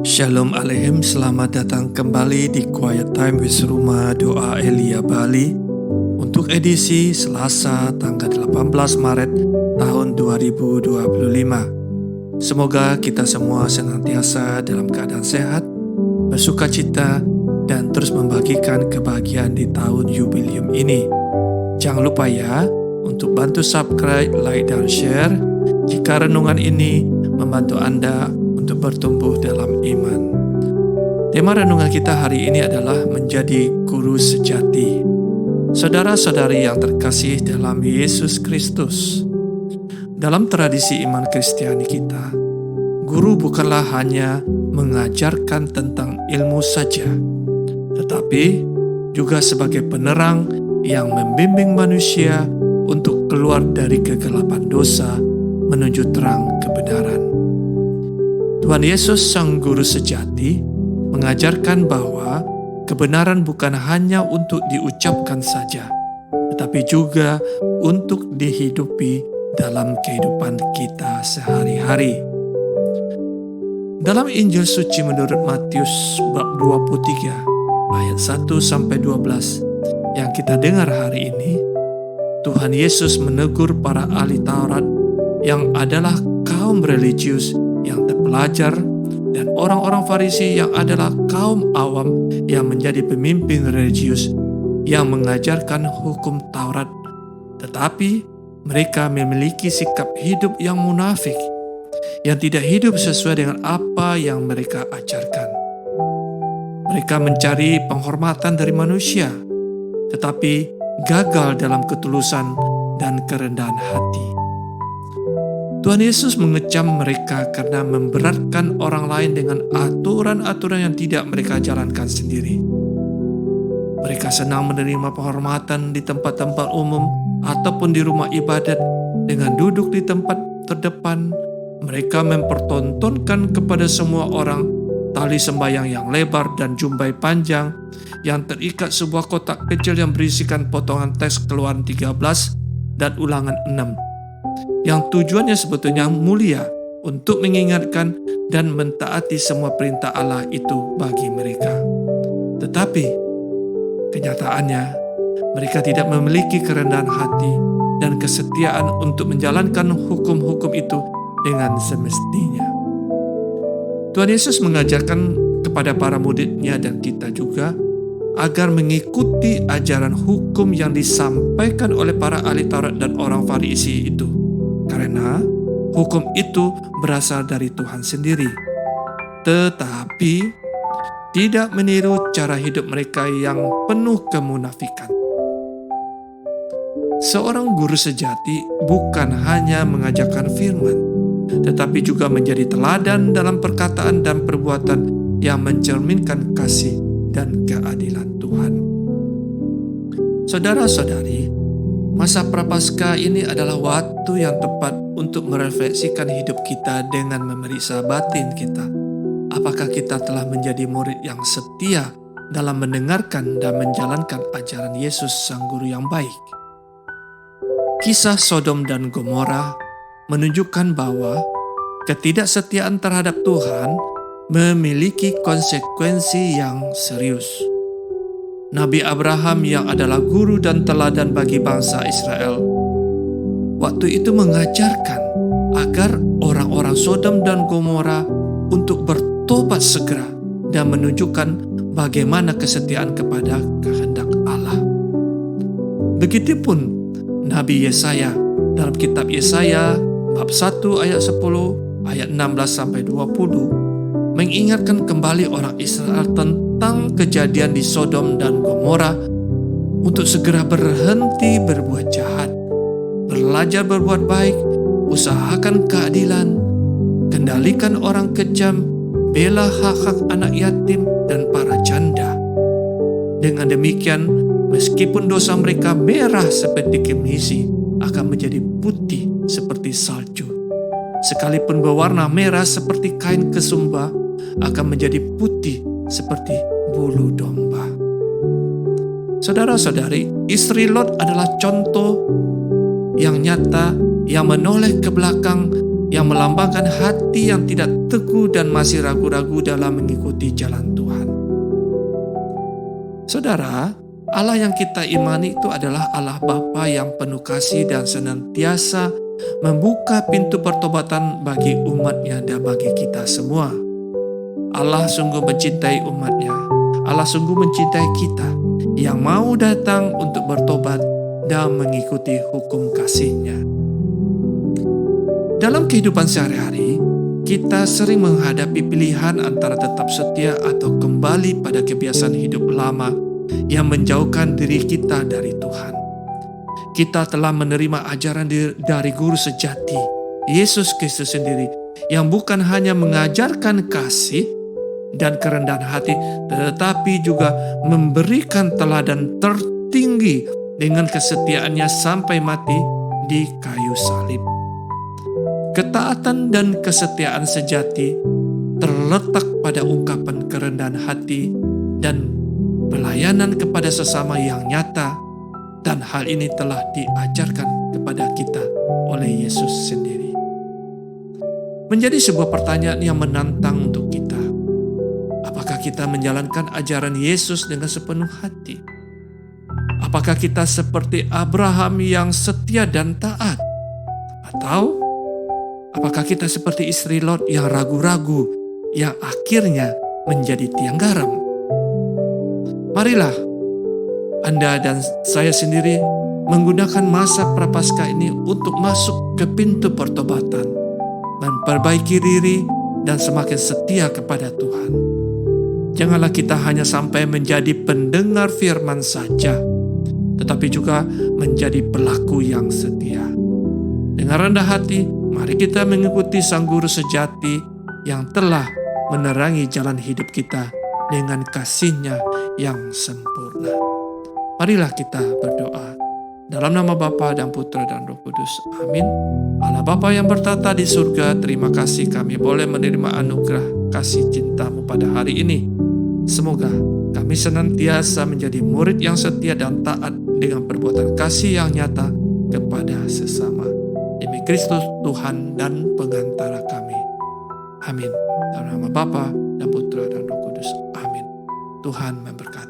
Shalom Alehem, selamat datang kembali di Quiet Time with Rumah Doa Elia Bali untuk edisi Selasa tanggal 18 Maret tahun 2025. Semoga kita semua senantiasa dalam keadaan sehat, bersukacita, dan terus membagikan kebahagiaan di tahun jubileum ini. Jangan lupa ya untuk bantu subscribe, like, dan share jika renungan ini membantu Anda untuk bertumbuh dalam iman. Tema renungan kita hari ini adalah menjadi guru sejati. Saudara-saudari yang terkasih dalam Yesus Kristus, dalam tradisi iman Kristiani kita, guru bukanlah hanya mengajarkan tentang ilmu saja, tetapi juga sebagai penerang yang membimbing manusia untuk keluar dari kegelapan dosa menuju terang kebenaran. Tuhan Yesus Sang Guru Sejati mengajarkan bahwa kebenaran bukan hanya untuk diucapkan saja, tetapi juga untuk dihidupi dalam kehidupan kita sehari-hari. Dalam Injil Suci menurut Matius bab 23 ayat 1-12 yang kita dengar hari ini, Tuhan Yesus menegur para ahli Taurat yang adalah kaum religius yang terpelajar dan orang-orang Farisi yang adalah kaum awam yang menjadi pemimpin religius yang mengajarkan hukum Taurat, tetapi mereka memiliki sikap hidup yang munafik, yang tidak hidup sesuai dengan apa yang mereka ajarkan. Mereka mencari penghormatan dari manusia, tetapi gagal dalam ketulusan dan kerendahan hati. Tuhan Yesus mengecam mereka karena memberatkan orang lain dengan aturan-aturan yang tidak mereka jalankan sendiri. Mereka senang menerima penghormatan di tempat-tempat umum ataupun di rumah ibadat dengan duduk di tempat terdepan. Mereka mempertontonkan kepada semua orang tali sembahyang yang lebar dan jumbai panjang yang terikat sebuah kotak kecil yang berisikan potongan teks Keluaran 13 dan Ulangan 6. Yang tujuannya sebetulnya mulia untuk mengingatkan dan mentaati semua perintah Allah itu bagi mereka. Tetapi kenyataannya mereka tidak memiliki kerendahan hati dan kesetiaan untuk menjalankan hukum-hukum itu dengan semestinya. Tuhan Yesus mengajarkan kepada para murid-Nya dan kita juga agar mengikuti ajaran hukum yang disampaikan oleh para ahli Taurat dan orang Farisi itu. Karena hukum itu berasal dari Tuhan sendiri, tetapi tidak meniru cara hidup mereka yang penuh kemunafikan. Seorang guru sejati bukan hanya mengajarkan firman, tetapi juga menjadi teladan dalam perkataan dan perbuatan yang mencerminkan kasih dan keadilan Tuhan. Saudara-saudari, masa Prapaskah ini adalah waktu yang tepat untuk merefleksikan hidup kita dengan memeriksa batin kita. Apakah kita telah menjadi murid yang setia dalam mendengarkan dan menjalankan ajaran Yesus Sang Guru yang baik? Kisah Sodom dan Gomora menunjukkan bahwa ketidaksetiaan terhadap Tuhan memiliki konsekuensi yang serius. Nabi Abraham yang adalah guru dan teladan bagi bangsa Israel, waktu itu mengajarkan agar orang-orang Sodom dan Gomora untuk bertobat segera dan menunjukkan bagaimana kesetiaan kepada kehendak Allah. Begitupun Nabi Yesaya dalam kitab Yesaya bab 1 ayat 10 ayat 16-20 mengingatkan kembali orang Israel tentang kejadian di Sodom dan Gomora untuk segera berhenti berbuat jahat, belajar berbuat baik, usahakan keadilan, kendalikan orang kejam, bela hak-hak anak yatim dan para janda. Dengan demikian, meskipun dosa mereka merah seperti kemisi, akan menjadi putih seperti salju. Sekalipun berwarna merah seperti kain kesumba, akan menjadi putih seperti bulu domba. Saudara-saudari, istri Lot adalah contoh yang nyata yang menoleh ke belakang yang melambangkan hati yang tidak teguh dan masih ragu-ragu dalam mengikuti jalan Tuhan. Saudara, Allah yang kita imani itu adalah Allah Bapa yang penuh kasih dan senantiasa membuka pintu pertobatan bagi umat-Nya dan bagi kita semua. Allah sungguh mencintai umat-Nya. Allah sungguh mencintai kita yang mau datang untuk bertobat dan mengikuti hukum kasih-Nya. Dalam kehidupan sehari-hari, kita sering menghadapi pilihan antara tetap setia atau kembali pada kebiasaan hidup lama yang menjauhkan diri kita dari Tuhan. Kita telah menerima ajaran dari Guru sejati, Yesus Kristus sendiri, yang bukan hanya mengajarkan kasih dan kerendahan hati, tetapi juga memberikan teladan tertinggi dengan kesetiaannya sampai mati di kayu salib. Ketaatan dan kesetiaan sejati terletak pada ungkapan kerendahan hati dan pelayanan kepada sesama yang nyata, dan hal ini telah diajarkan kepada kita oleh Yesus sendiri. Menjadi sebuah pertanyaan yang menantang untuk kita. Apakah kita menjalankan ajaran Yesus dengan sepenuh hati? Apakah kita seperti Abraham yang setia dan taat? Atau apakah kita seperti istri Lot yang ragu-ragu, yang akhirnya menjadi tiang garam? Marilah Anda dan saya sendiri menggunakan masa Prapaskah ini untuk masuk ke pintu pertobatan, memperbaiki diri, dan semakin setia kepada Tuhan. Janganlah kita hanya sampai menjadi pendengar firman saja, tetapi juga menjadi pelaku yang setia. Dengan rendah hati, mari kita mengikuti Sang Guru sejati yang telah menerangi jalan hidup kita dengan kasih-Nya yang sempurna. Marilah kita berdoa. Dalam nama Bapa dan Putra dan Roh Kudus. Amin. Allah Bapa yang bertata di surga, terima kasih kami boleh menerima anugerah kasih cinta-Mu pada hari ini. Semoga kami senantiasa menjadi murid yang setia dan taat dengan perbuatan kasih yang nyata kepada sesama. Demi Kristus Tuhan dan pengantara kami. Amin. Dalam nama Bapa dan Putra dan Roh Kudus. Amin. Tuhan memberkati.